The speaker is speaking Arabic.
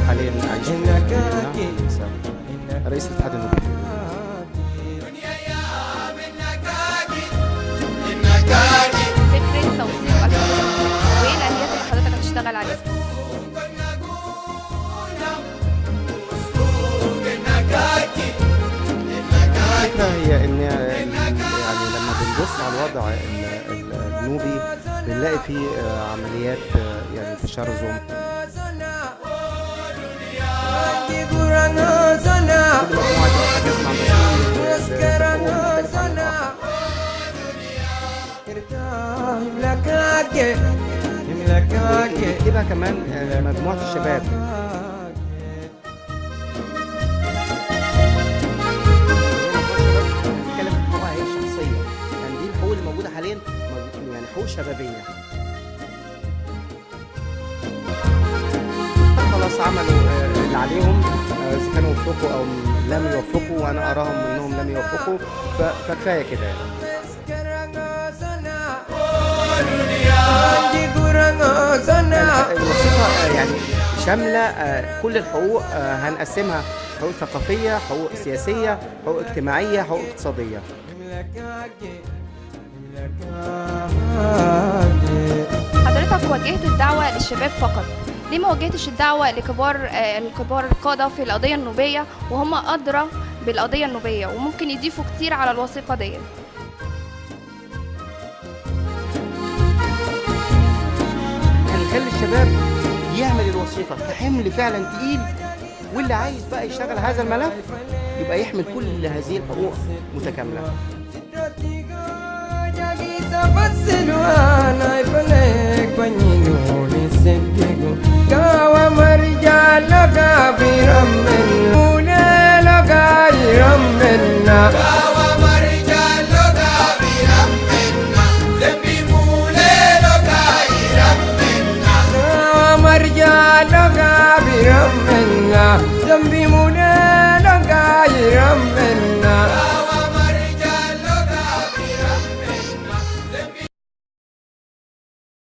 حاليا عايش في رئيس الاتحاد النوبي. فكرة توثيق الحقوق وايه الآليات اللي حضرتك هتشتغل عليها؟ الفكرة هي إن يعني لما بنبص على الوضع النوبي بنلاقي فيه عمليات يعني تشرذم. بتجيبها كمان مجموعة الشباب. بتتكلم في حقوقها هي الشخصية، يعني دي الحقوق اللي موجودة حاليا يعني حقوق شبابية. خلاص عملوا اللي عليهم، إذا كانوا وفقوا أو لم يوفقوا، وأنا أراهم إنهم لم يوفقوا، فكفاية كده يعني. الوثيقة يعني شاملة كل الحقوق، هنقسمها حقوق ثقافية، حقوق سياسية، حقوق اجتماعية، حقوق اقتصادية. حضرتك وجهت الدعوة للشباب فقط، ليه ما وجهتش الدعوة لكبار القادة في القضية النوبية وهم أدرى بالقضية النوبية وممكن يضيفوا كتير على الوثيقة دي؟ هنخلي الشباب يعمل الوثيقة كحمل فعلا تقيل، واللي عايز بقى يشتغل هذا الملف يبقى يحمل كل هذه الحقوق متكاملة.